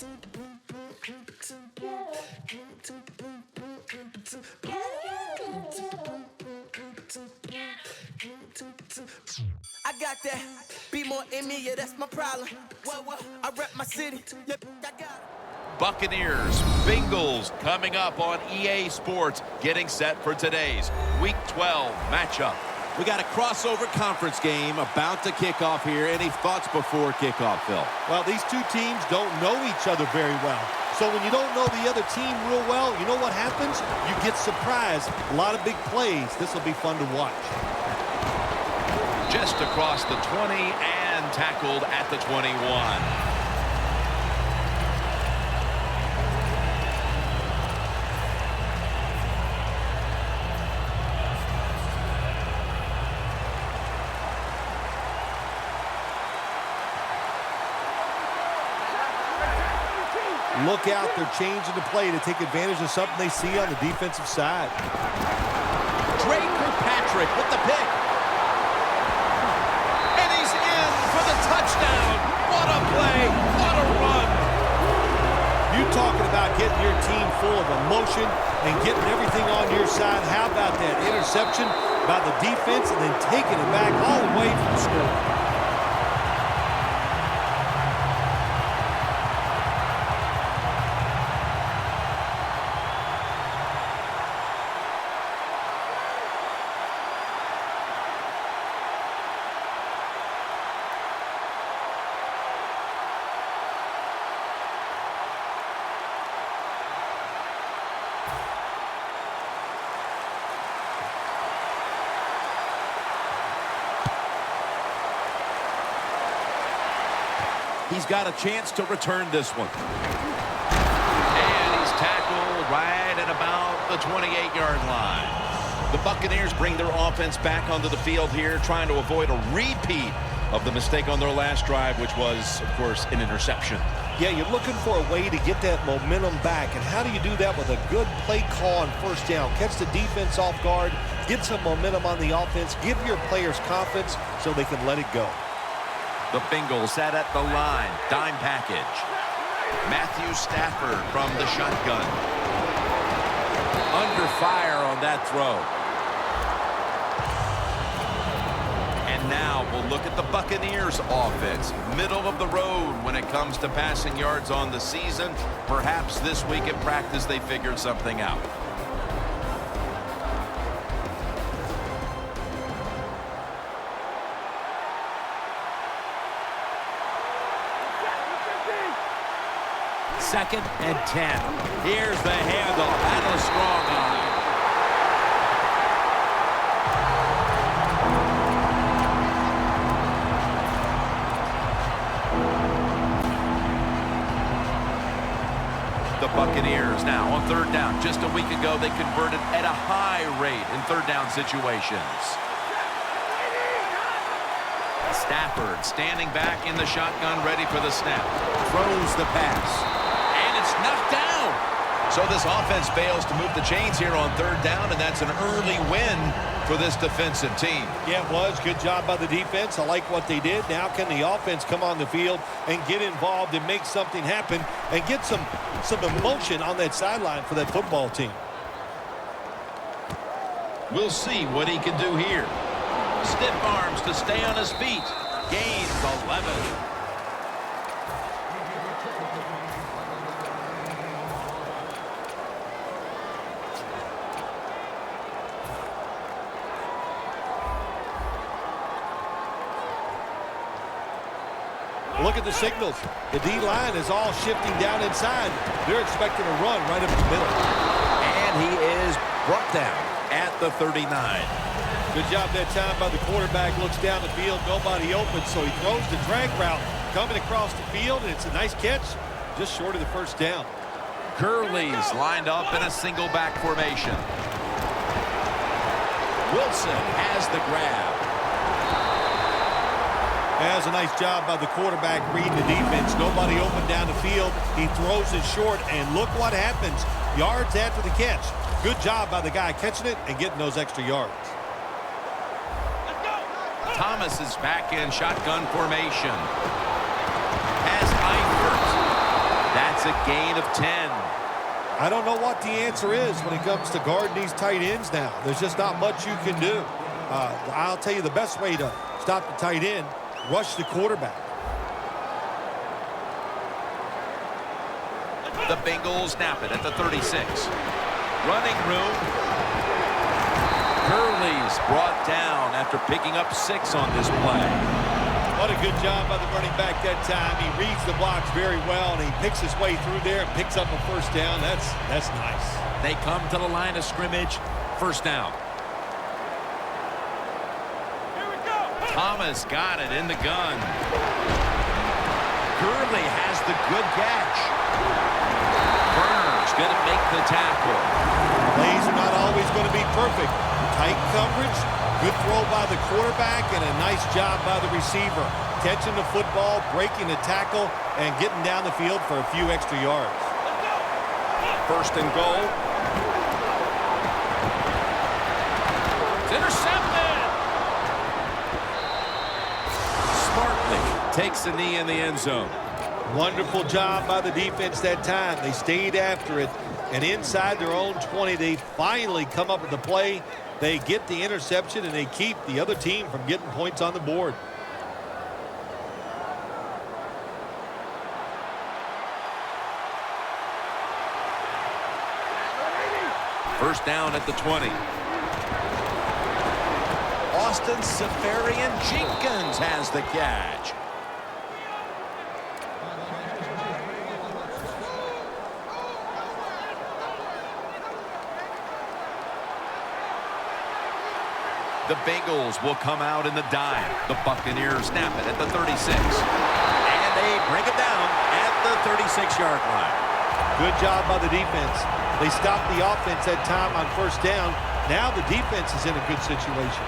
I got that. Be more in me, yeah, that's my problem. I rep my city. Yep, I got it. Buccaneers, Bengals coming up on EA Sports, getting set for today's Week 12 matchup. We got a crossover conference game about to kick off here. Any thoughts before kickoff, Phil? Well, these two teams don't know each other very well. So when you don't know the other team real well, you know what happens? You get surprised. A lot of big plays. This will be fun to watch. Just across the 20 and tackled at the 21. Look out, they're changing the play to take advantage of something they see on the defensive side. Drake Kirkpatrick with the pick. And he's in for the touchdown. What a play. What a run. You talking about getting your team full of emotion and getting everything on your side. How about that interception by the defense and then taking it back all the way from score? He's got a chance to return this one. And he's tackled right at about the 28-yard line. The Buccaneers bring their offense back onto the field here, trying to avoid a repeat of the mistake on their last drive, which was, of course, an interception. Yeah, you're looking for a way to get that momentum back. And how do you do that with a good play call on first down? Catch the defense off guard, get some momentum on the offense, give your players confidence so they can let it go. The Bengals set at the line. Dime package. Matthew Stafford from the shotgun. Under fire on that throw. And now we'll look at the Buccaneers offense. Middle of the road when it comes to passing yards on the season. Perhaps this week in practice they figured something out. Second and 10. Here's the handoff. That's a strong eye. The Buccaneers now on third down. Just a week ago, they converted at a high rate in third down situations. Stafford standing back in the shotgun, ready for the snap. Throws the pass. It's knocked down. So this offense fails to move the chains here on third down, and that's an early win for this defensive team. Yeah, it was. Good job by the defense. I like what they did. Now can the offense come on the field and get involved and make something happen and get some emotion on that sideline for that football team. We'll see what he can do here. Stiff arms to stay on his feet. Gains 11. Look at the signals. The D-line is all shifting down inside. They're expecting a run right up the middle. And he is brought down at the 39. Good job that time by the quarterback. Looks down the field, nobody open, so he throws the drag route coming across the field, and it's a nice catch, just short of the first down. Gurley's lined up in a single back formation. Wilson has the grab. That's a nice job by the quarterback reading the defense. Nobody open down the field. He throws it short, and look what happens. Yards after the catch. Good job by the guy catching it and getting those extra yards. Thomas is back in shotgun formation. Has Eifert. That's That's a gain of 10. I don't know what the answer is when it comes to guarding these tight ends now. There's just not much you can do. I'll tell you the best way to stop the tight end, rush the quarterback. The Bengals snap it at the 36. Running room. Gurley's brought down after picking up 6 on this play. What a good job by the running back that time. He reads the blocks very well, and he picks his way through there and picks up a first down. That's nice. They come to the line of scrimmage. First down. Here we go. Thomas got it in the gun. Gurley has the good catch. Burner's going to make the tackle. Plays are not always going to be perfect. Tight coverage, good throw by the quarterback, and a nice job by the receiver. Catching the football, breaking the tackle, and getting down the field for a few extra yards. First and goal. It's intercepted. Smartly takes the knee in the end zone. Wonderful job by the defense that time. They stayed after it, and inside their own 20, they finally come up with the play. They get the interception, and they keep the other team from getting points on the board. First down at the 20. Austin Safarian-Jenkins has the catch. The Bengals will come out in the dime. The Buccaneers snap it at the 36. And they bring it down at the 36-yard line. Good job by the defense. They stopped the offense that time on first down. Now the defense is in a good situation.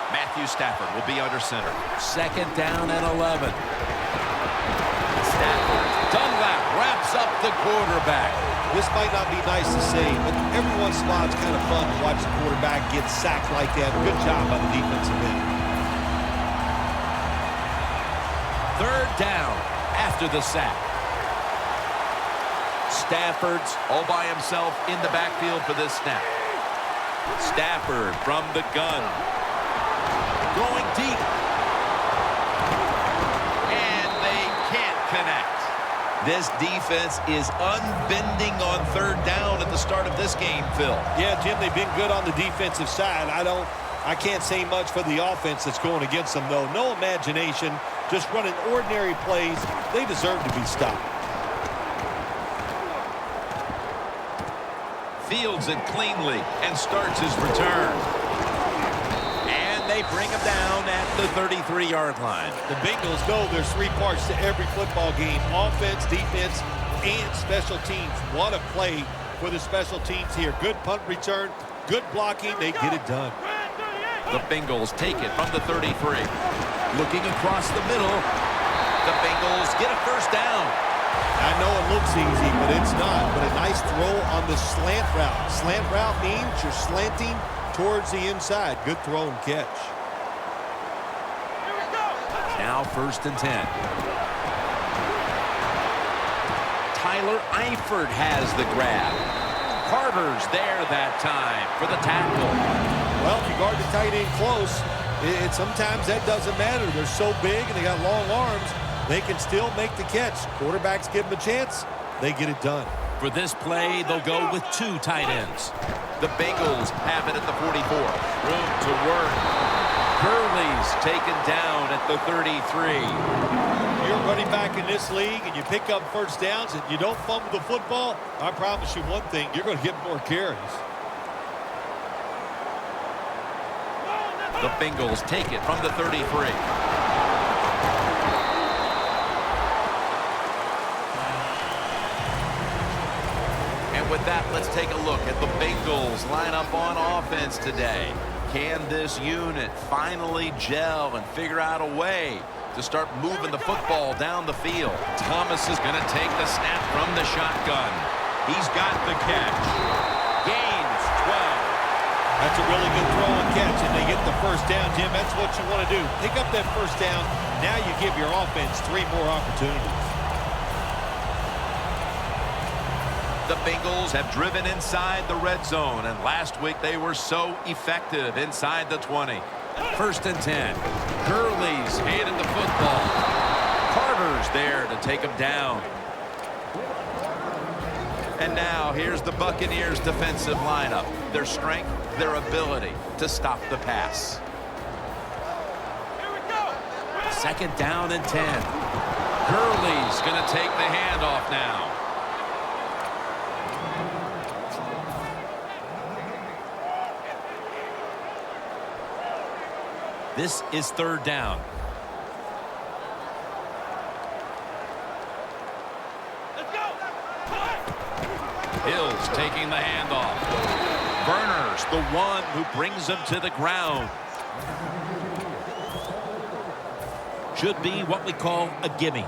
Matthew Stafford will be under center. Second down and 11. Stafford. Dunlap wraps up the quarterback. This might not be nice to say, but every once in a while it's kind of fun to watch the quarterback get sacked like that. Good job by the defensive end. Third down after the sack. Stafford's all by himself in the backfield for this snap. Stafford from the gun. Going deep. And they can't connect. This defense is unbending on third down at the start of this game, Phil. Yeah, Jim, they've been good on the defensive side. I can't say much for the offense that's going against them, though. No imagination, just running ordinary plays. They deserve to be stopped. Fields it cleanly and starts his return. They bring him down at the 33-yard line. The Bengals know there's 3 parts to every football game: offense, defense, and special teams. What a play for the special teams here. Good punt return, good blocking. They get it done. The Bengals take it from the 33. Looking across the middle, the Bengals get a first down. I know it looks easy, but it's not. But a nice throw on the slant route. Slant route means you're slanting towards the inside. Good throw and catch. Now first and 10. Tyler Eifert has the grab. Carter's there that time for the tackle. Well, if you guard the tight end close, sometimes that doesn't matter. They're so big and they got long arms, they can still make the catch. Quarterbacks give them a chance, they get it done. For this play, they'll go with 2 tight ends. The Bengals have it at the 44. Room to work. Gurley's taken down at the 33. You're running back in this league and you pick up first downs and you don't fumble the football, I promise you one thing, you're going to get more carries. The Bengals take it from the 33. With that, let's take a look at the Bengals lineup on offense today. Can this unit finally gel and figure out a way to start moving the football down the field? Thomas is going to take the snap from the shotgun. He's got the catch. Gains 12. That's a really good throw and catch, and they get the first down, Jim. That's what you want to do. Pick up that first down. Now you give your offense 3 more opportunities. The Bengals have driven inside the red zone, and last week they were so effective inside the 20. 1st and 10. Gurley's handed the football. Carter's there to take him down. And now here's the Buccaneers defensive lineup. Their strength, their ability to stop the pass. Here we go. 2nd down and 10. Gurley's going to take the handoff now. This is 3rd down. Let's go. Hill's taking the handoff. Verner's the one who brings him to the ground. Should be what we call a gimme.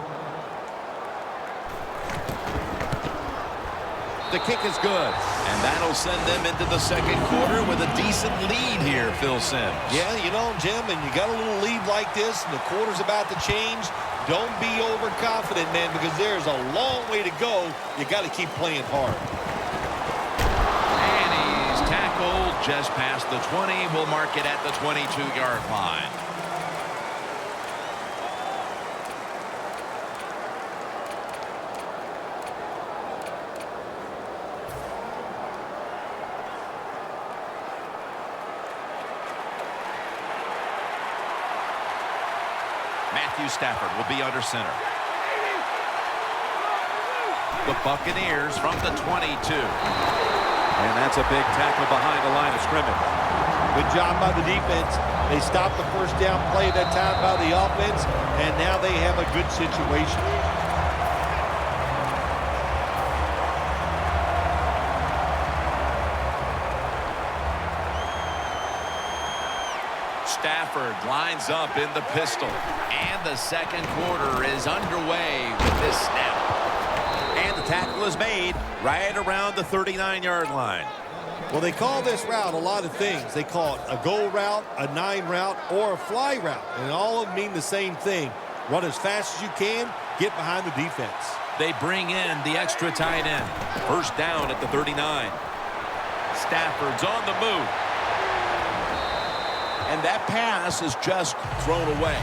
The kick is good, and that'll send them into the 2nd quarter with a decent lead here, Phil Simms. Yeah, you know, Jim, and you got a little lead like this, and the quarter's about to change. Don't be overconfident, man, because there's a long way to go. You got to keep playing hard. And he's tackled just past the 20. We'll mark it at the 22-yard line. Stafford will be under center. The Buccaneers from the 22. And that's a big tackle behind the line of scrimmage. Good job by the defense. They stopped the first down play that time by the offense, and now they have a good situation. Stafford lines up in the pistol, and the 2nd quarter is underway with this snap. And the tackle is made right around the 39-yard line. Well, they call this route a lot of things. They call it a go route, a 9 route, or a fly route, and all of them mean the same thing. Run as fast as you can, get behind the defense. They bring in the extra tight end. 1st down at the 39. Stafford's on the move. And that pass is just thrown away.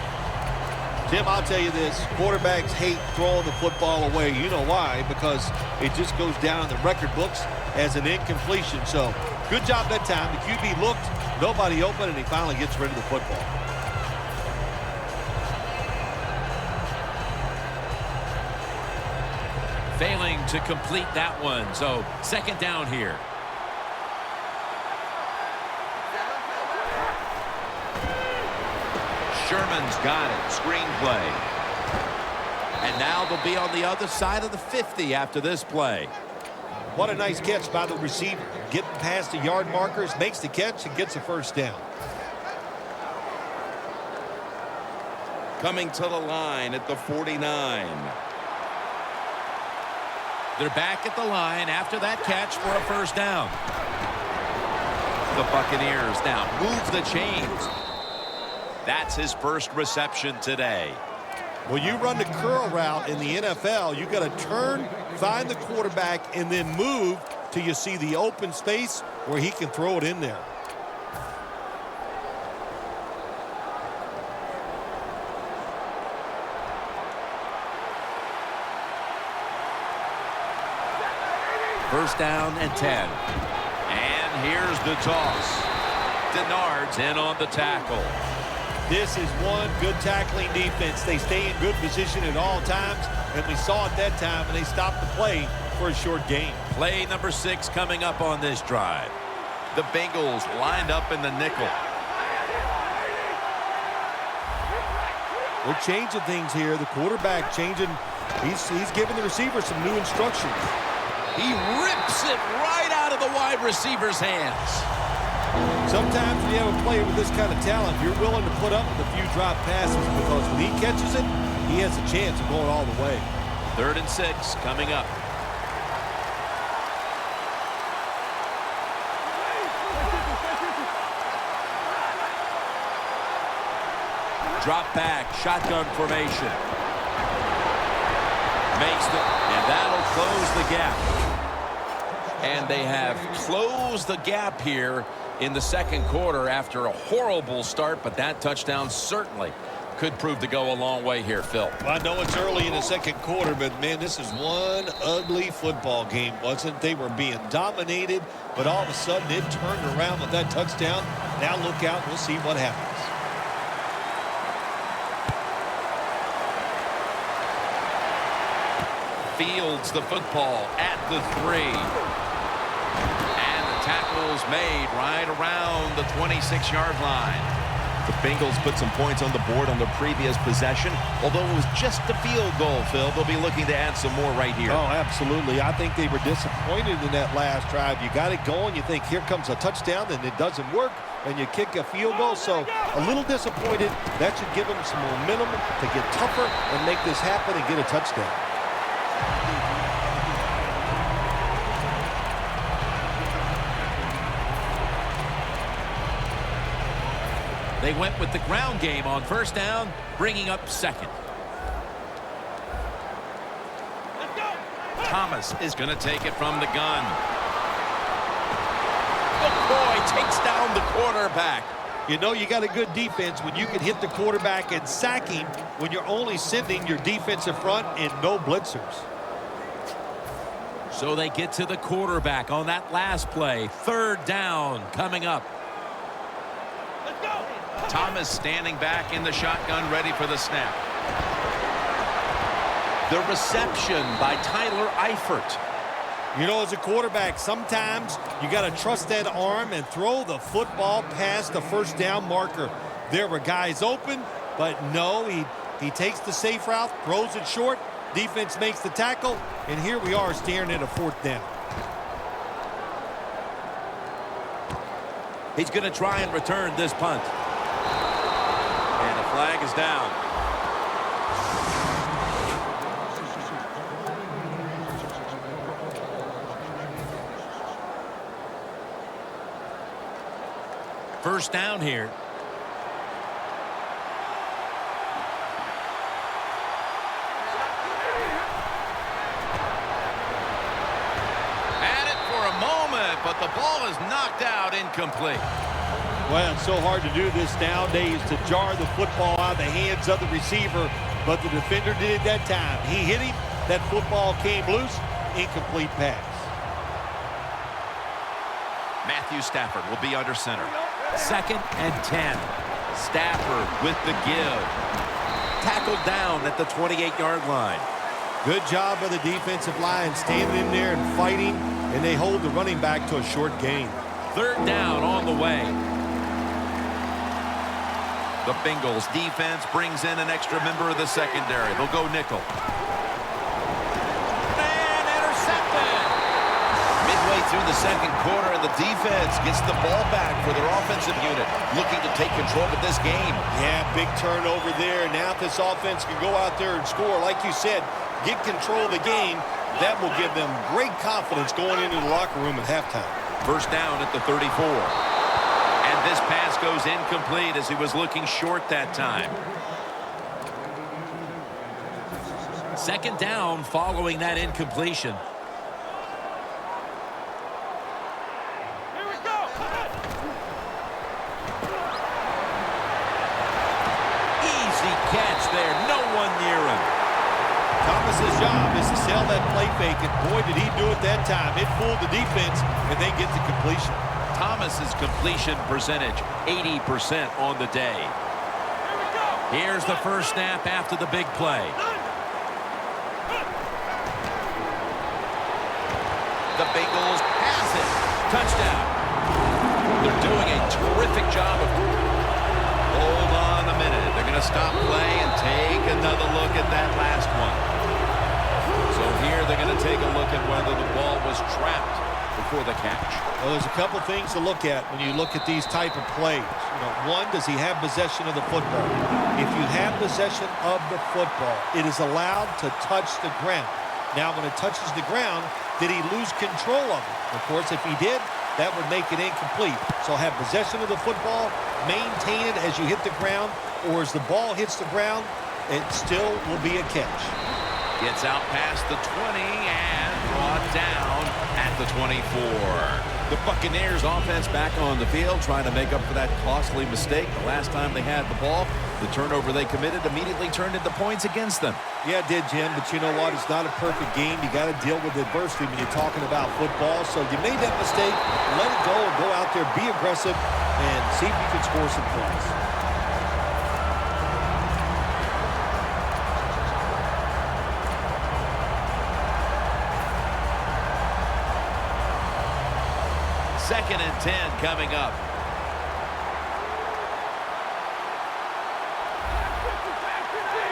Tim, I'll tell you this. Quarterbacks hate throwing the football away. You know why? Because it just goes down in the record books as an incompletion. So, good job that time. The QB looked, nobody open, and he finally gets rid of the football. Failing to complete that one. So, 2nd down here. Sherman's got it. Screenplay. And now they'll be on the other side of the 50 after this play. What a nice catch by the receiver. Getting past the yard markers, makes the catch, and gets a 1st down. Coming to the line at the 49. They're back at the line after that catch for a 1st down. The Buccaneers now move the chains. That's his 1st reception today. When you run the curl route in the NFL, you got to turn, find the quarterback, and then move till you see the open space where he can throw it in there. First down and 10. And here's the toss. Denard's in on the tackle. This is one good tackling defense. They stay in good position at all times, and we saw it that time, and they stopped the play for a short gain. Play number 6 coming up on this drive. The Bengals lined up in the nickel. They're changing things here. The quarterback changing. He's giving the receiver some new instructions. He rips it right out of the wide receiver's hands. Sometimes when you have a player with this kind of talent, you're willing to put up with a few drop passes because when he catches it, he has a chance of going all the way. 3rd and 6 coming up. Drop back, shotgun formation. Makes the, and that'll close the gap. And they have closed the gap here in the second quarter after a horrible start, but that touchdown certainly could prove to go a long way here, Phil. Well, I know it's early in the second quarter, but, man, this is one ugly football game, wasn't it? They were being dominated, but all of a sudden it turned around with that touchdown. Now look out. We'll see what happens. Fields the football at the 3. And the tackle's made right around the 26-yard line. The Bengals put some points on the board on the previous possession. Although it was just a field goal, Phil, they'll be looking to add some more right here. Oh, absolutely. I think they were disappointed in that last drive. You got it going. You think here comes a touchdown, and it doesn't work, and you kick a field goal. So a little disappointed. That should give them some momentum to get tougher and make this happen and get a touchdown. They went with the ground game on first down, bringing up second. Thomas is going to take it from the gun. Oh, boy, takes down the quarterback. You know you got a good defense when you can hit the quarterback and sack him when you're only sending your defensive front and no blitzers. So they get to the quarterback on that last play. Third down coming up. Thomas standing back in the shotgun, ready for the snap. The reception by Tyler Eifert. You know, as a quarterback, sometimes you got to trust that arm and throw the football past the first down marker. There were guys open, but no, he takes the safe route, throws it short. Defense makes the tackle, and here we are staring at a fourth down. He's going to try and return this punt. And the flag is down. First down here. At it for a moment, but the ball is knocked out, incomplete. Well, it's so hard to do this nowadays, to jar the football out of the hands of the receiver, but the defender did it that time. He hit him, that football came loose, incomplete pass. Matthew Stafford will be under center. 2nd and 10. Stafford with the give. Tackled down at the 28-yard line. Good job by the defensive line, standing in there and fighting, and they hold the running back to a short gain. Third down on the way. The Bengals defense brings in an extra member of the secondary. They'll go nickel. And intercepted. Midway through the second quarter, and the defense gets the ball back for their offensive unit, looking to take control of this game. Yeah, big turnover there. Now if this offense can go out there and score, like you said, get control of the game, that will give them great confidence going into the locker room at halftime. First down at the 34. And this pass goes incomplete as he was looking short that time. Second down following that incompletion. Easy catch there. No one near him. Thomas's job is to sell that play fake, and boy, did he do it that time. It fooled the defense, and they get the completion. Thomas's completion percentage, 80% on the day. Here's the first snap after the big play. The Bengals pass it. Touchdown. They're doing a terrific job of... Hold on a minute. They're going to stop play and take another look at that last one. So here they're going to take a look at whether the ball was trapped before the catch. Well, there's a couple things to look at when you look at these type of plays. You know, one, does he have possession of the football? If you have possession of the football, it is allowed to touch the ground. Now, when it touches the ground, did he lose control of it? Of course, if he did, that would make it incomplete. So have possession of the football, maintain it as you hit the ground, or as the ball hits the ground, it still will be a catch. Gets out past the 20 and brought down at the 24. The Buccaneers offense back on the field trying to make up for that costly mistake. The last time they had the ball, the turnover they committed immediately turned into points against them. Yeah, it did, Jim, but you know what? It's not a perfect game. You got to deal with adversity when you're talking about football. So you made that mistake, let it go and go out there, be aggressive, and see if you can score some points. Second and 10 coming up.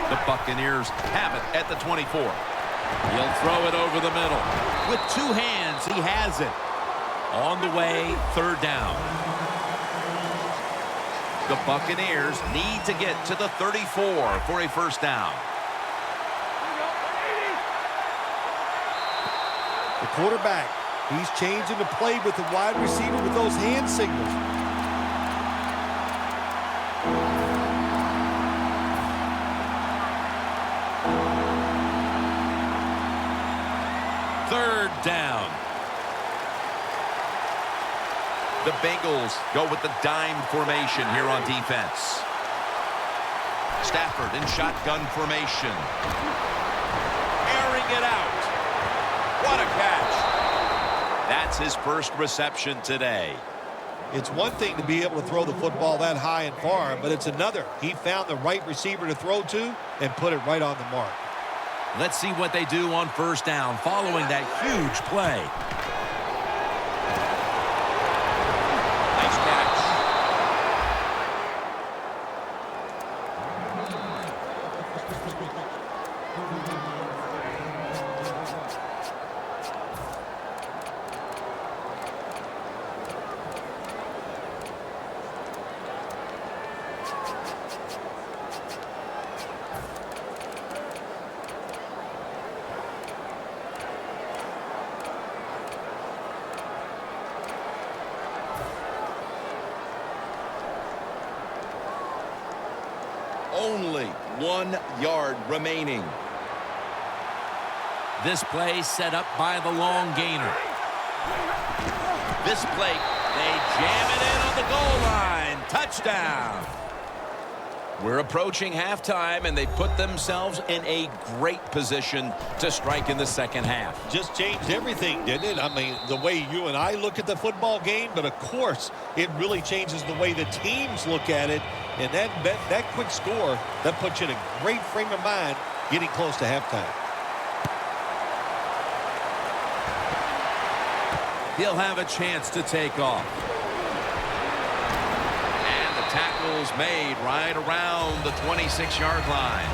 The Buccaneers have it at the 24. He'll throw it over the middle. With two hands, he has it. On the way, third down. The Buccaneers need to get to the 34 for a first down. The quarterback, he's changing the play with the wide receiver with those hand signals. Third down. The Bengals go with the dime formation here on defense. Stafford in shotgun formation. Airing it out. What a catch. That's his first reception today. It's one thing to be able to throw the football that high and far, but it's another. He found the right receiver to throw to and put it right on the mark. Let's see what they do on first down following that huge play. Nice catch. Only 1 yard remaining. This play set up by the long gainer. This play, they jam it in on the goal line. Touchdown. We're approaching halftime, and they put themselves in a great position to strike in the second half. Just changed everything, didn't it? I mean, the way you and I look at the football game, but of course, it really changes the way the teams look at it. And that quick score, that puts you in a great frame of mind getting close to halftime. He'll have a chance to take off. And the tackle's made right around the 26-yard line.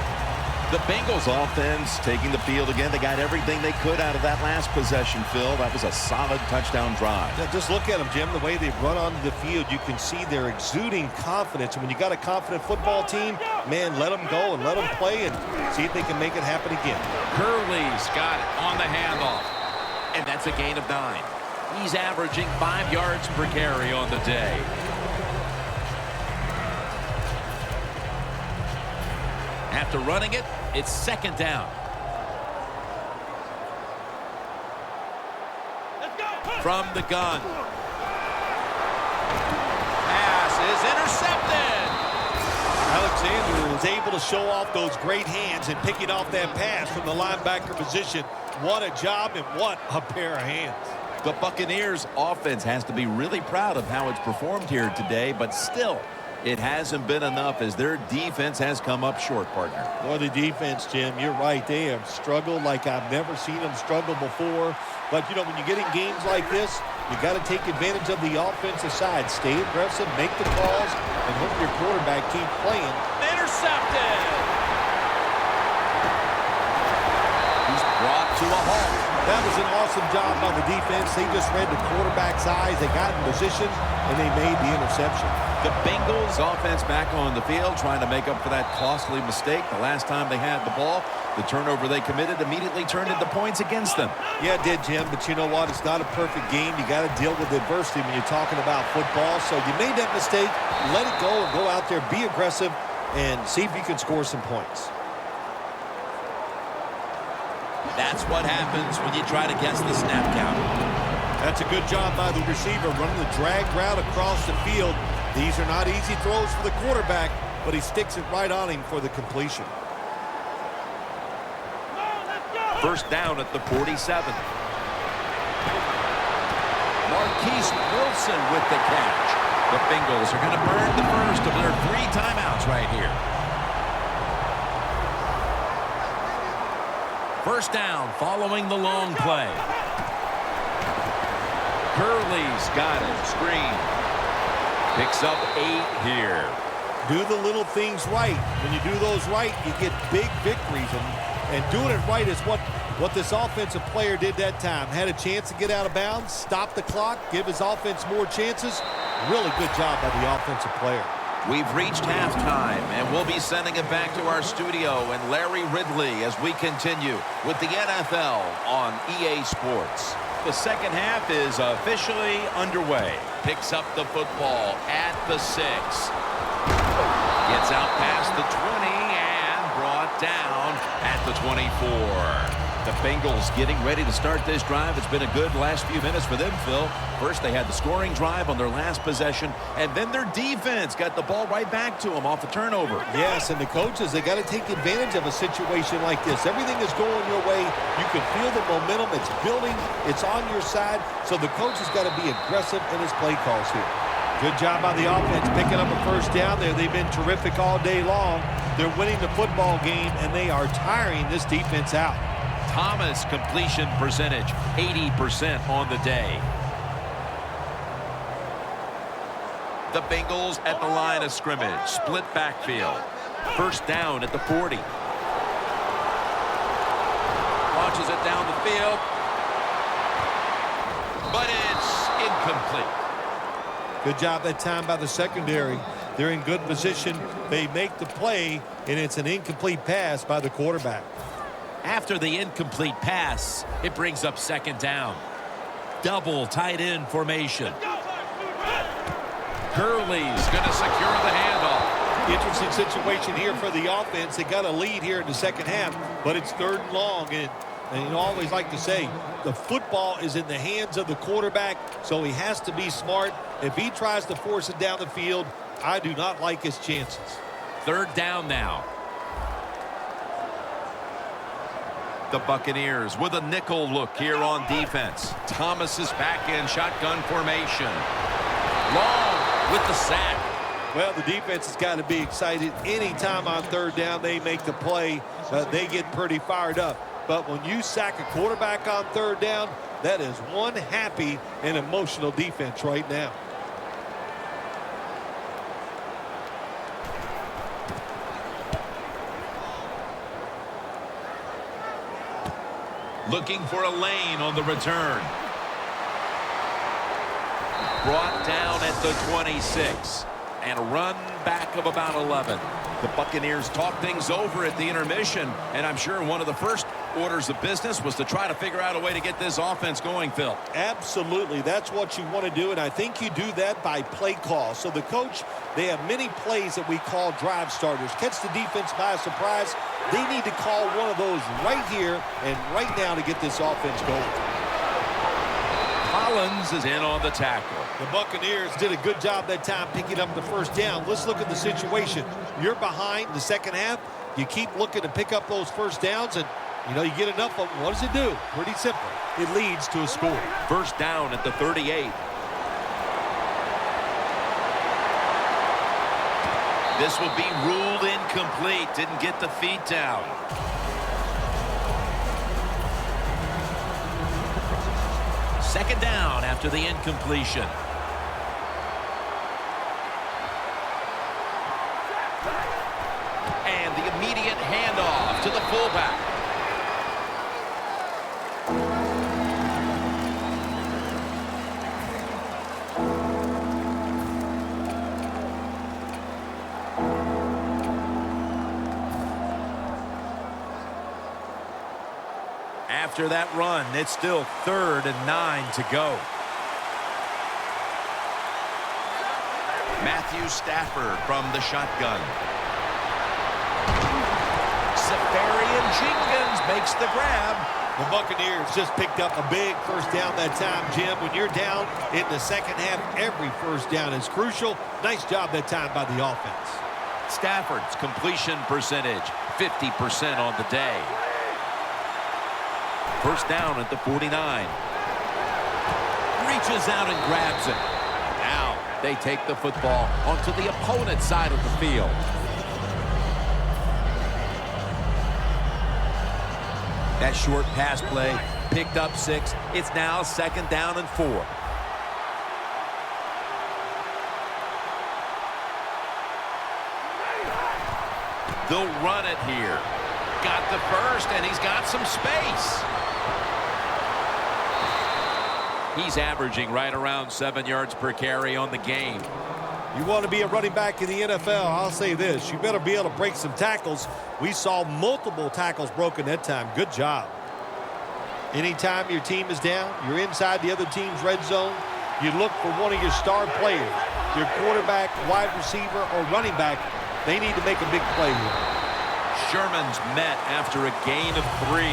The Bengals offense taking the field again. They got everything they could out of that last possession, Phil. That was a solid touchdown drive. Yeah, just look at them, Jim. The way they run onto the field, you can see they're exuding confidence. And when you got a confident football team, man, let them go and let them play and see if they can make it happen again. Curley's got it on the handoff. And that's a gain of 9. He's averaging 5 yards per carry on the day. After running it, it's second down. Let's go. From the gun. Pass is intercepted. Alexander was able to show off those great hands and picking off that pass from the linebacker position. What a job and what a pair of hands. The Buccaneers offense has to be really proud of how it's performed here today, but still, it hasn't been enough as their defense has come up short, partner. Well, the defense, Jim, you're right. They have struggled like I've never seen them struggle before. But, you know, when you get in games like this, you got to take advantage of the offensive side. Stay aggressive, make the calls, and hope your quarterback keep playing. Intercepted. He's brought to a halt. That was an awesome job by the defense. They just read the quarterback's eyes. They got in position, and they made the interception. The Bengals offense back on the field trying to make up for that costly mistake. The last time they had the ball, the turnover they committed immediately turned into points against them. Yeah, it did, Jim, but you know what? It's not a perfect game. You got to deal with adversity when you're talking about football. So you made that mistake, let it go, and go out there, be aggressive, and see if you can score some points. That's what happens when you try to guess the snap count. That's a good job by the receiver running the drag route across the field. These are not easy throws for the quarterback, but he sticks it right on him for the completion. First down at the 47. Marquise Wilson with the catch. The Bengals are going to burn the first of their 3 timeouts right here. First down following the long play. Gurley's got it. Screen. Picks up 8 here. Do the little things right. When you do those right, you get big victories. And doing it right is what this offensive player did that time. Had a chance to get out of bounds, stop the clock, give his offense more chances. Really good job by the offensive player. We've reached halftime, and we'll be sending it back to our studio and Larry Ridley as we continue with the NFL on EA Sports. The second half is officially underway. Picks up the football at the 6. Gets out past the 20 and brought down at the 24. The Bengals getting ready to start this drive. It's been a good last few minutes for them, Phil. First, they had the scoring drive on their last possession, and then their defense got the ball right back to them off the turnover. Yes, and the coaches, they got to take advantage of a situation like this. Everything is going your way. You can feel the momentum. It's building. It's on your side. So the coach has got to be aggressive in his play calls here. Good job by the offense picking up a first down there. They've been terrific all day long. They're winning the football game, and they are tiring this defense out. Thomas completion percentage 80% on the day. The Bengals at the line of scrimmage. Split backfield. First down at the 40. Launches it down the field. But it's incomplete. Good job that time by the secondary. They're in good position. They make the play, and it's an incomplete pass by the quarterback. After the incomplete pass, it brings up second down. Double tight end formation. Gurley's going to secure the handoff. Interesting situation here for the offense. They got a lead here in the second half, but it's 3rd and long. And you always like to say, the football is in the hands of the quarterback, so he has to be smart. If he tries to force it down the field, I do not like his chances. 3rd down now. The Buccaneers with a nickel look here on defense. Thomas is back in shotgun formation. Long with the sack. Well, the defense has got to be excited. Anytime on 3rd down they make the play, they get pretty fired up. But when you sack a quarterback on 3rd down, that is one happy and emotional defense right now. Looking for a lane on the return. Brought down at the 26. And a run back of about 11. The Buccaneers talk things over at the intermission. And I'm sure one of the first orders of business was to try to figure out a way to get this offense going, Phil. Absolutely. That's what you want to do. And I think you do that by play call. So the coach, they have many plays that we call drive starters. Catch the defense by surprise. They need to call one of those right here and right now to get this offense going. Collins is in on the tackle. The Buccaneers did a good job that time picking up the first down. Let's look at the situation. You're behind the second half. You keep looking to pick up those first downs, and you get enough of them. What does it do? Pretty simple. It leads to a score. First down at the 38. This will be ruled incomplete. Didn't get the feet down. Second down after the incompletion. And the immediate handoff to the fullback. After that run, it's still 3rd and 9 to go. Matthew Stafford from the shotgun. Ferry Jenkins makes the grab. The Buccaneers just picked up a big first down that time, Jim. When you're down in the second half, every first down is crucial. Nice job that time by the offense. Stafford's completion percentage, 50% on the day. First down at the 49. Reaches out and grabs it. Now they take the football onto the opponent's side of the field. That short pass play picked up 6. It's now second down and 4. They'll run it here. Got the first, and he's got some space. He's averaging right around 7 yards per carry on the game. You want to be a running back in the NFL, I'll say this. You better be able to break some tackles. We saw multiple tackles broken that time. Good job. Anytime your team is down, you're inside the other team's red zone, you look for one of your star players, your quarterback, wide receiver, or running back. They need to make a big play here. Sherman's met after a gain of 3.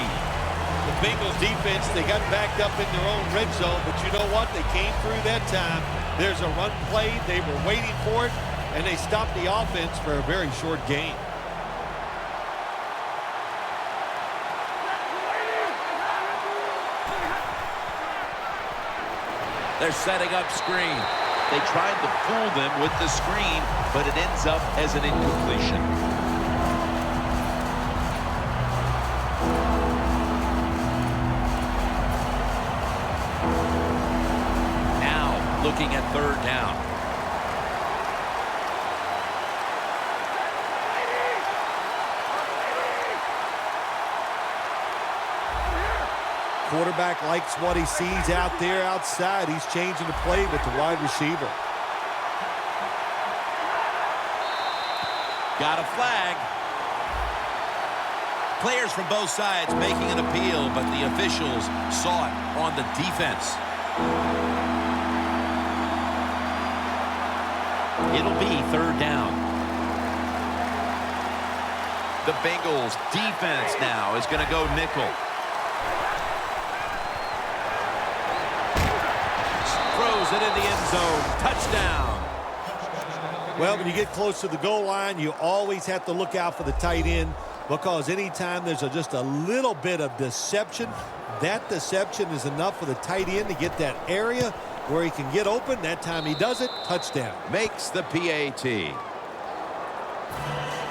The Bengals defense, they got backed up in their own red zone, but you know what? They came through that time. There's a run play. They were waiting for it, and they stopped the offense for a very short gain. They're setting up screen. They tried to fool them with the screen, but it ends up as an incompletion. Now looking at third down. Quarterback likes what he sees out there outside. He's changing the play with the wide receiver. Got a flag. Players from both sides making an appeal, but the officials saw it on the defense. It'll be third down. The Bengals defense now is going to go nickel. Throws it in the end zone. Touchdown. Well, when you get close to the goal line, you always have to look out for the tight end, because anytime there's just a little bit of deception, that deception is enough for the tight end to get that area where he can get open. That time he does it. Touchdown. Makes the PAT.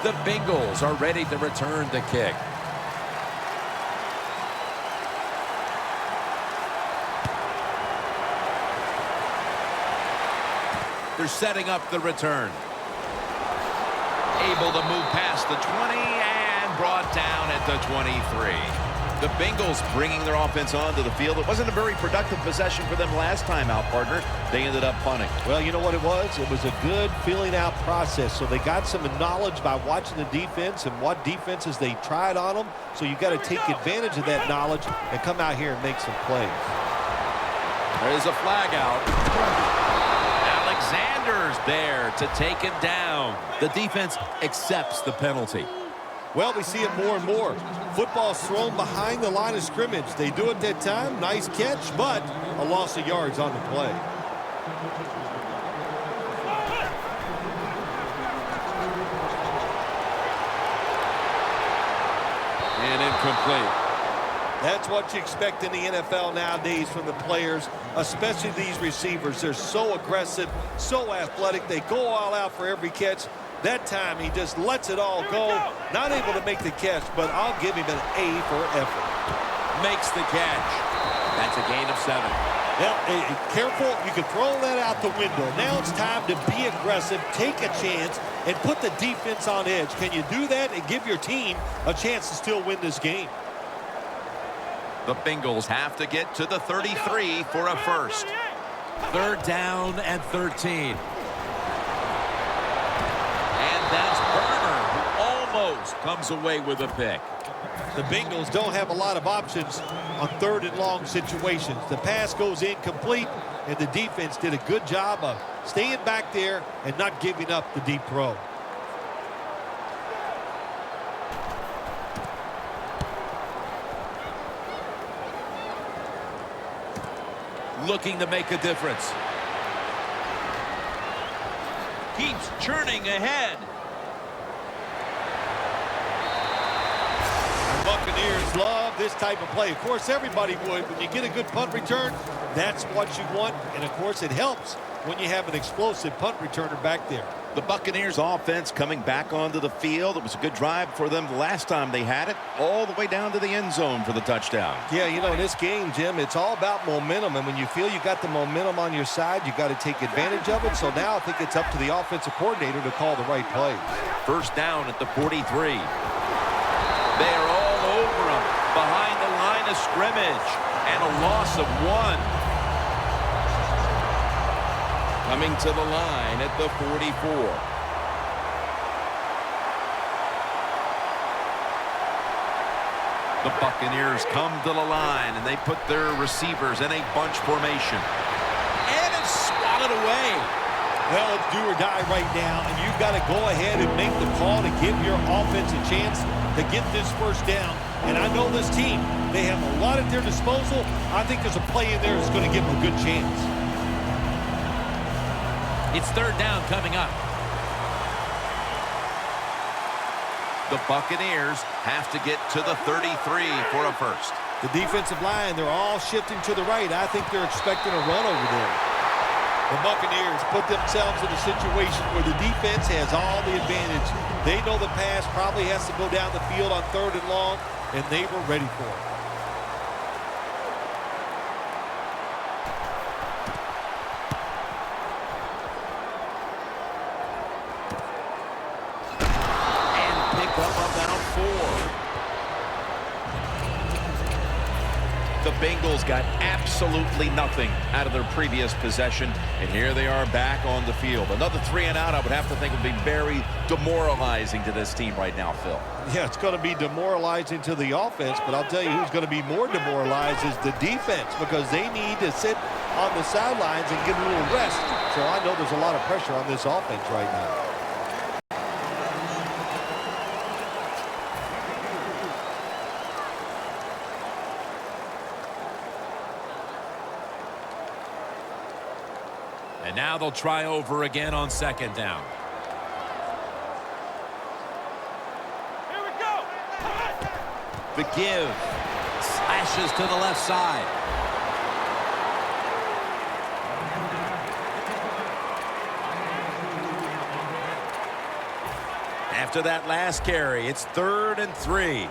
The Bengals are ready to return the kick. They're setting up the return. Able to move past the 20 and brought down at the 23. The Bengals bringing their offense onto the field. It wasn't a very productive possession for them last time out, partner. They ended up punting. Well, you know what it was? It was a good filling out process. So they got some knowledge by watching the defense and what defenses they tried on them. So you got to take advantage of that knowledge and come out here and make some plays. There's a flag out. Alexander's there to take him down. The defense accepts the penalty. Well, we see it more and more. Football's thrown behind the line of scrimmage. They do it that time. Nice catch, but a loss of yards on the play. And incomplete. That's what you expect in the NFL nowadays from the players, especially these receivers. They're so aggressive, so athletic. They go all out for every catch. That time, he just lets it all go. Not able to make the catch, but I'll give him an A for effort. Makes the catch. That's a gain of 7. Now, careful. You can throw that out the window. Now it's time to be aggressive, take a chance, and put the defense on edge. Can you do that and give your team a chance to still win this game? The Bengals have to get to the 33 for a first. Third down and 13. And that's Burner, who almost comes away with a pick. The Bengals don't have a lot of options on third and long situations. The pass goes incomplete, and the defense did a good job of staying back there and not giving up the deep throw. looking to make a difference. Keeps churning ahead. Buccaneers love this type of play. Of course, everybody would. When you get a good punt return, that's what you want. And, of course, it helps when you have an explosive punt returner back there. The Buccaneers offense coming back onto the field. It was a good drive for them the last time they had it, all the way down to the end zone for the touchdown. Yeah, you know, in this game, Jim, it's all about momentum. And when you feel you got the momentum on your side, you got to take advantage of it. So now I think it's up to the offensive coordinator to call the right play. First down at the 43. They're all over him behind the line of scrimmage, and a loss of 1. Coming to the line at the 44. The Buccaneers come to the line, and they put their receivers in a bunch formation. And it's swatted away. Well, it's do or die right now, and you've got to go ahead and make the call to give your offense a chance to get this first down. And I know this team, they have a lot at their disposal. I think there's a play in there that's going to give them a good chance. It's third down coming up. The Buccaneers have to get to the 33 for a first. The defensive line, they're all shifting to the right. I think they're expecting a run over there. The Buccaneers put themselves in a situation where the defense has all the advantage. They know the pass probably has to go down the field on 3rd and long, and they were ready for it. The Bengals got absolutely nothing out of their previous possession, and here they are back on the field. Another 3 and out, I would have to think, would be very demoralizing to this team right now, Phil. Yeah, it's going to be demoralizing to the offense, but I'll tell you who's going to be more demoralized is the defense, because they need to sit on the sidelines and get a little rest. So I know there's a lot of pressure on this offense right now. And now they'll try over again on second down. Here we go. The give. Slashes to the left side. After that last carry, it's 3rd and 3.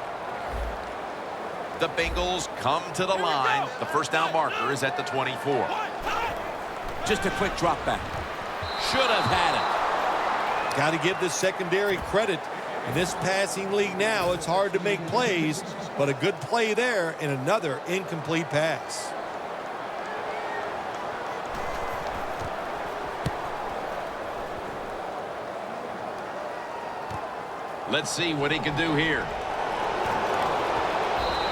The Bengals come to the line. The first down marker is at the 24. Just a quick drop back. Should have had it. Got to give this secondary credit. In this passing league now, it's hard to make plays, but a good play there and another incomplete pass. Let's see what he can do here.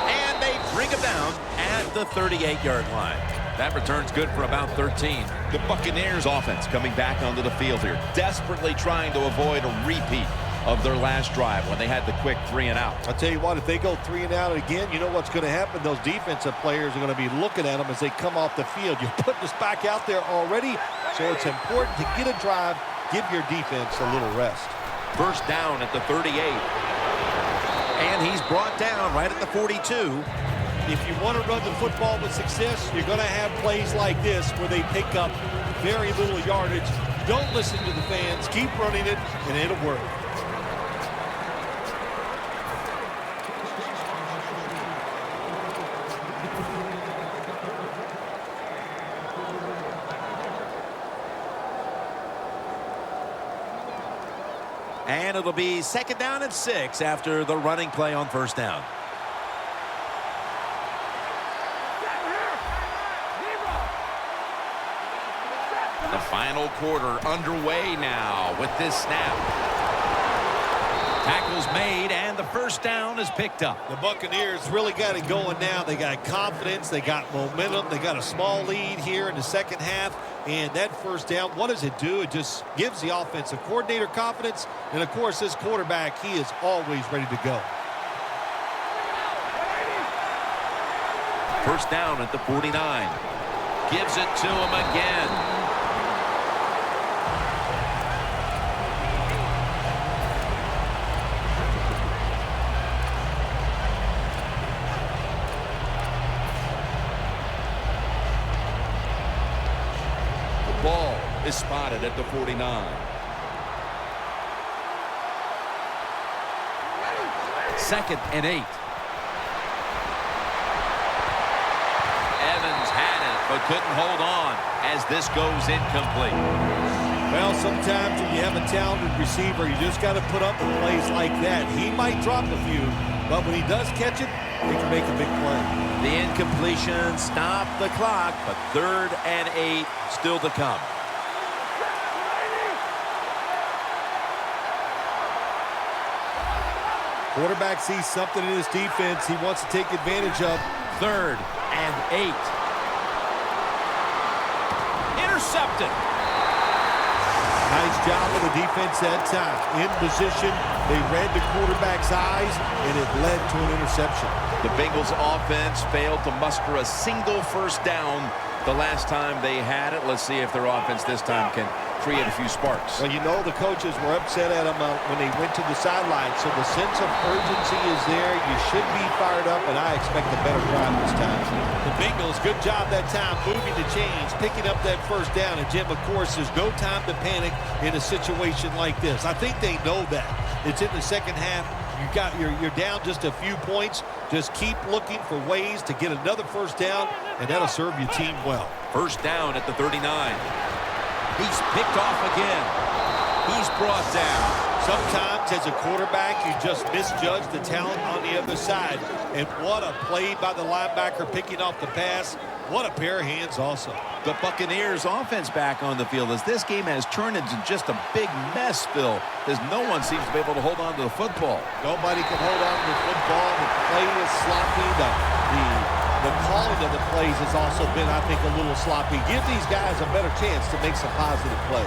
And they bring him down at the 38-yard line. That return's good for about 13. The Buccaneers offense coming back onto the field here, desperately trying to avoid a repeat of their last drive when they had the quick 3 and out. I'll tell you what, if they go 3 and out again, you know what's going to happen. Those defensive players are going to be looking at them as they come off the field. You're putting us back out there already, so it's important to get a drive, give your defense a little rest. First down at the 38. And he's brought down right at the 42. If you want to run the football with success, you're going to have plays like this where they pick up very little yardage. Don't listen to the fans. Keep running it, and it'll work. And it'll be 2nd down and 6 after the running play on first down. The final quarter underway now with this snap. Tackles made, and the first down is picked up. The Buccaneers really got it going now. They got confidence. They got momentum. They got a small lead here in the second half. And that first down, what does it do? It just gives the offensive coordinator confidence. And, of course, this quarterback, he is always ready to go. First down at the 49. gives it to him again. Ball is spotted at the 49. Second and 8. Evans had it, but couldn't hold on as this goes incomplete. Well, sometimes when you have a talented receiver, you just got to put up with plays like that. He might drop a few, but when he does catch it, he can make a big play. The incompletion stopped the clock, but third and 8 still to come. Quarterback sees something in his defense he wants to take advantage of. Third and 8. Intercepted. Nice job of the defense that time. In position, they read the quarterback's eyes, and it led to an interception. The Bengals offense failed to muster a single first down the last time they had it. Let's see if their offense this time can create a few sparks. Well, you know the coaches were upset at him when they went to the sideline, so the sense of urgency is there. You should be fired up, and I expect a better drive this time. The Bengals, good job that time moving the chains, picking up that first down. And, Jim, of course, there's no time to panic in a situation like this. I think they know that. It's in the second half. You're down just a few points. Just keep looking for ways to get another first down, and that'll serve your team well. First down at the 39. He's picked off again. He's brought down. Sometimes as a quarterback, you just misjudge the talent on the other side. And what a play by the linebacker picking off the pass. What a pair of hands also. The Buccaneers offense back on the field as this game has turned into just a big mess, Phil, as no one seems to be able to hold on to the football. Nobody can hold on to the football. The play is sloppy. The calling of the plays has also been, I think, a little sloppy. Give these guys a better chance to make some positive plays.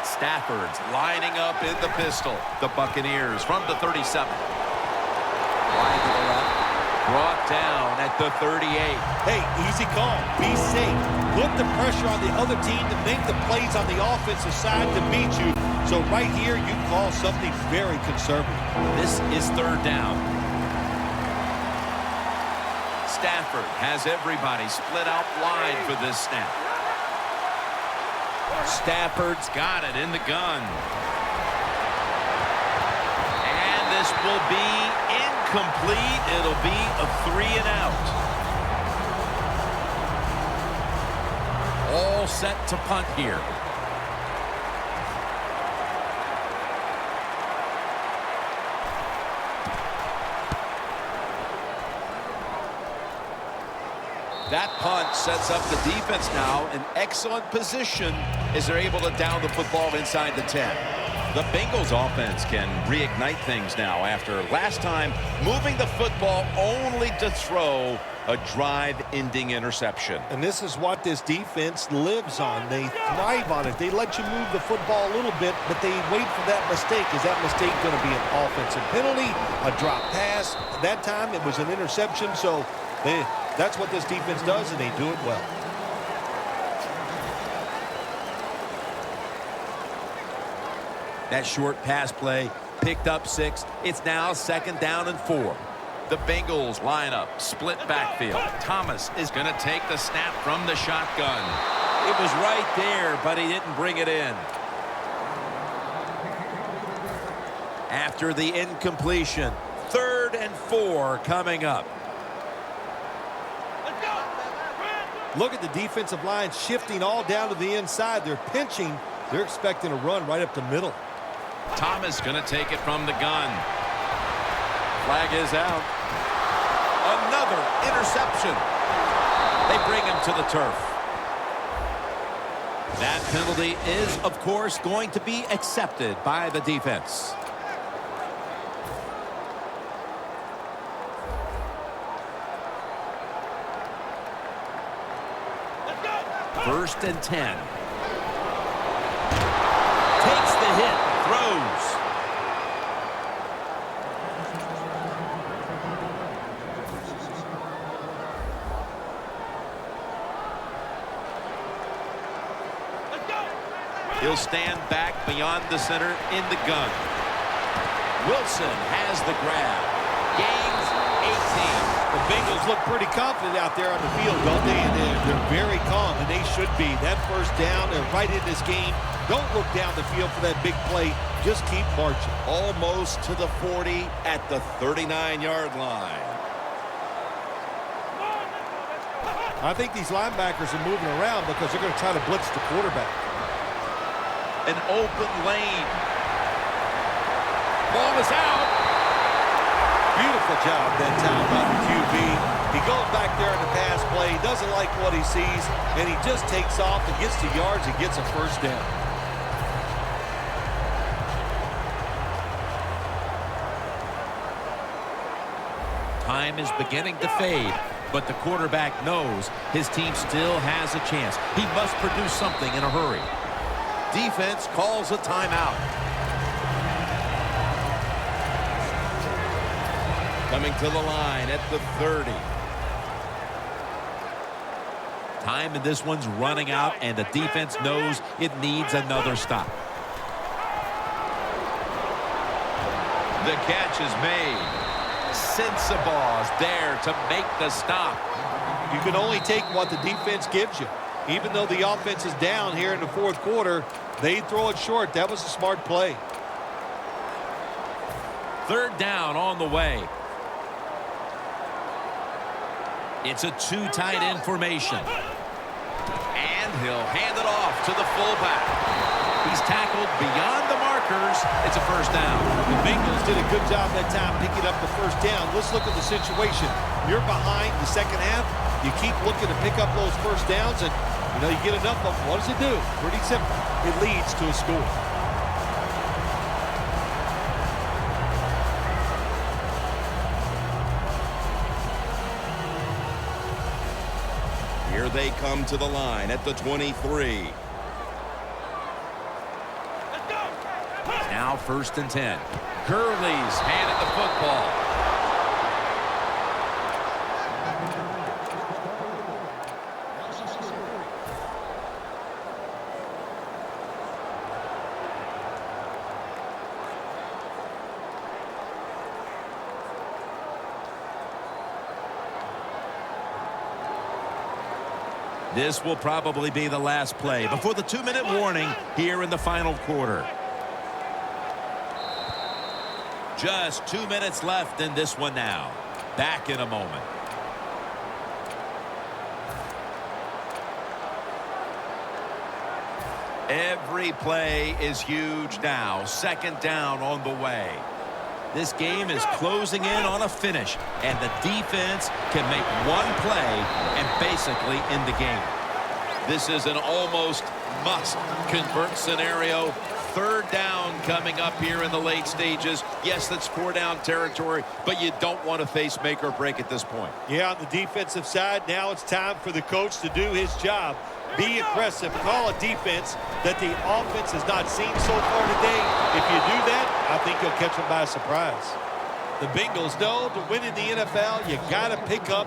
Stafford's lining up in the pistol. The Buccaneers from the 37. Wide to the left. Brought down at the 38. Hey, easy call. Be safe. Put the pressure on the other team to make the plays on the offensive side to beat you. So right here, you call something very conservative. This is third down. Stafford has everybody split out wide for this snap. Stafford's got it in the gun. And this will be incomplete. It'll be a 3 and out. All set to punt here. That punt sets up the defense now in excellent position as they're able to down the football inside the 10. The Bengals offense can reignite things now after last time moving the football only to throw a drive-ending interception. And this is what this defense lives on. They thrive on it. They let you move the football a little bit, but they wait for that mistake. Is that mistake going to be an offensive penalty, a drop pass? That time it was an interception, so that's what this defense does, and they do it well. That short pass play picked up 6. It's now second down and 4. The Bengals line up, split backfield. Thomas is going to take the snap from the shotgun. It was right there, but he didn't bring it in. After the incompletion, third and 4 coming up. Look at the defensive line shifting all down to the inside. They're pinching. They're expecting a run right up the middle. Thomas going to take it from the gun. Flag is out. Another interception. They bring him to the turf. That penalty is, of course, going to be accepted by the defense. First and 10. Takes the hit. Throws. He'll stand back beyond the center in the gun. Wilson has the grab. Gains 18. The Bengals look pretty confident out there on the field, don't they? And they're very calm, and they should be. That first down, they're right in this game. Don't look down the field for that big play. Just keep marching. Almost to the 40 at the 39-yard line. I think these linebackers are moving around because they're going to try to blitz the quarterback. An open lane. Ball is out. Beautiful job that time by the QB. He goes back there in the pass play, doesn't like what he sees, and he just takes off and gets the yards and gets a first down. Time is beginning to fade, but the quarterback knows his team still has a chance. He must produce something in a hurry. Defense calls a timeout. Coming to the line at the 30. Time in this one's running out, and the defense knows it needs another stop. The catch is made. Sensabaugh's there to make the stop. You can only take what the defense gives you. Even though the offense is down here in the fourth quarter, they throw it short. That was a smart play. Third down on the way. It's a two tight end formation. And he'll hand it off to the fullback. He's tackled beyond the markers. It's a first down. The Bengals did a good job that time picking up the first down. Let's look at the situation. You're behind the second half. You keep looking to pick up those first downs, and you get enough of them. What does it do? Pretty simple. It leads to a score. Here they come to the line at the 23. Now 1st and 10. Gurley's handed the football. This will probably be the last play before the 2-minute warning here in the final quarter. Just 2 minutes left in this one now. Back in a moment. Every play is huge now. 2nd down on the way. This game is closing in on a finish, and the defense can make one play and basically end the game. This is an almost must-convert scenario. 3rd down coming up here in the late stages. Yes, that's 4-down territory, but you don't want to face make or break at this point. Yeah, on the defensive side, now it's time for the coach to do his job. Be aggressive. Call a defense that the offense has not seen so far today. If you do that, I think you'll catch them by surprise. The Bengals know to win in the NFL, you got to pick up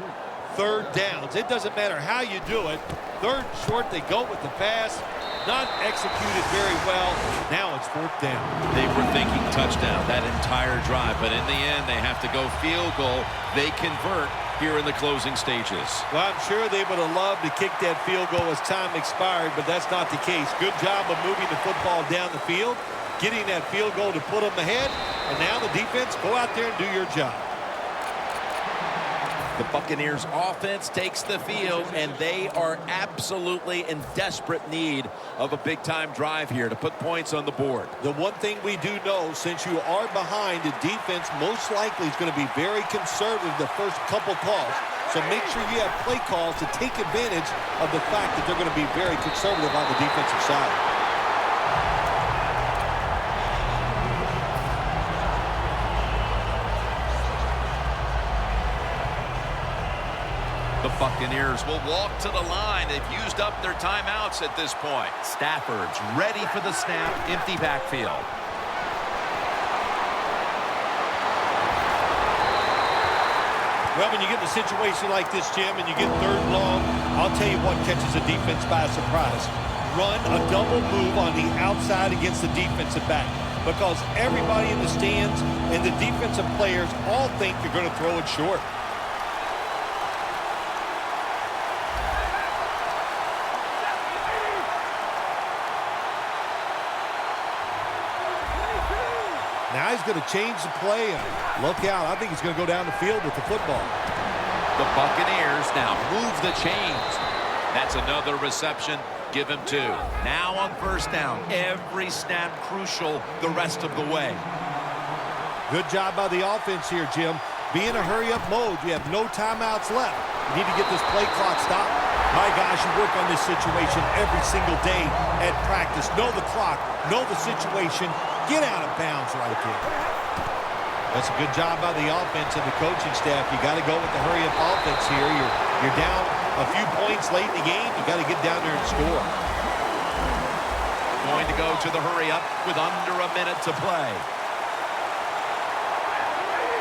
3rd downs. It doesn't matter how you do it. 3rd and short, they go with the pass. Not executed very well. Now it's 4th down. They were thinking touchdown that entire drive, but in the end, they have to go field goal. They convert here in the closing stages. Well, I'm sure they would have loved to kick that field goal as time expired, but that's not the case. Good job of moving the football down the field, getting that field goal to put them ahead, and now the defense, go out there and do your job. The Buccaneers offense takes the field, and they are absolutely in desperate need of a big-time drive here to put points on the board. The one thing we do know, since you are behind, the defense most likely is going to be very conservative the first couple calls. So make sure you have play calls to take advantage of the fact that they're going to be very conservative on the defensive side. The Buccaneers will walk to the line. They've used up their timeouts at this point. Stafford's ready for the snap. Empty backfield. Well, when you get in a situation like this, Jim, and you get 3rd and long, I'll tell you what catches the defense by surprise. run a double move on the outside against the defensive back because everybody in the stands and the defensive players all think you're going to throw it short. Now he's going to change the play, and look out. I think he's going to go down the field with the football. The Buccaneers now move the chains. That's another reception. Give him 2. Now on first down. Every snap crucial the rest of the way. Good job by the offense here, Jim. Be in a hurry-up mode. You have no timeouts left. You need to get this play clock stopped. My gosh, you work on this situation every single day at practice. Know the clock. Know the situation. Get out of bounds right there. That's a good job by the offense and the coaching staff. You got to go with the hurry-up offense here. You're down a few points late in the game. You got to get down there and score. Going to go to the hurry-up with under a minute to play.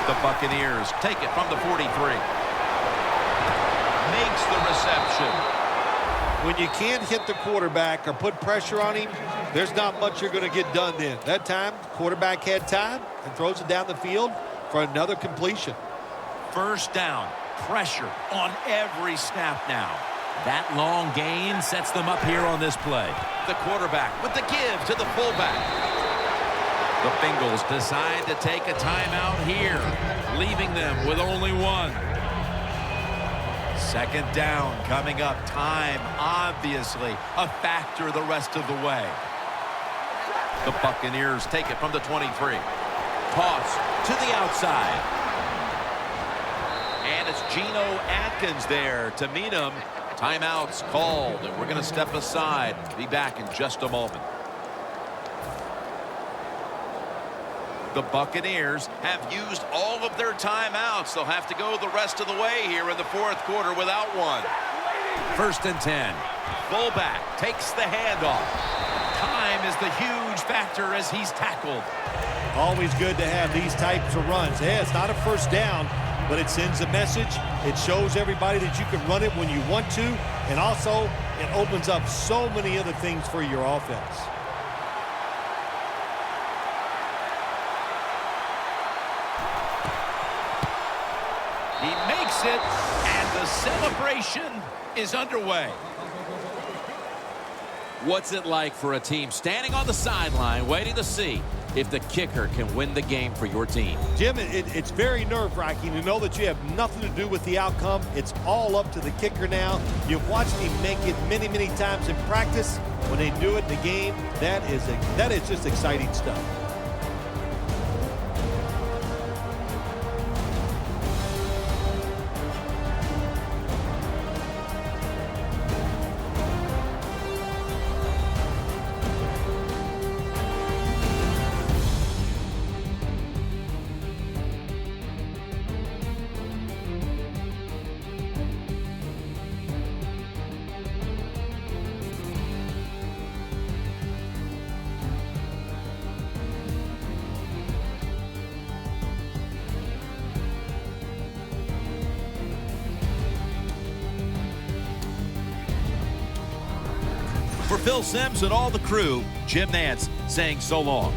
The Buccaneers take it from the 43. Makes the reception. When you can't hit the quarterback or put pressure on him, there's not much you're going to get done then. That time, quarterback had time and throws it down the field for another completion. First down. Pressure on every snap now. That long gain sets them up here on this play. The quarterback with the give to the fullback. The Bengals decide to take a timeout here, leaving them with only 1. Second down coming up. Time, obviously, a factor the rest of the way. The Buccaneers take it from the 23. Toss to the outside. And it's Geno Atkins there to meet him. Timeout's called, and we're going to step aside. Be back in just a moment. The Buccaneers have used all of their timeouts. They'll have to go the rest of the way here in the fourth quarter without one. First and 10. Fullback takes the handoff. Time is the huge factor as he's tackled. Always good to have these types of runs. Yeah, it's not a first down, but it sends a message. It shows everybody that you can run it when you want to, and also it opens up so many other things for your offense. He makes it, and the celebration is underway. What's it like for a team standing on the sideline waiting to see if the kicker can win the game for your team? Jim, it's very nerve-wracking to know that you have nothing to do with the outcome. It's all up to the kicker now. You've watched him make it many, many times in practice. When they do it in the game, that is just exciting stuff. For Phil Simms and all the crew, Jim Nantz saying so long.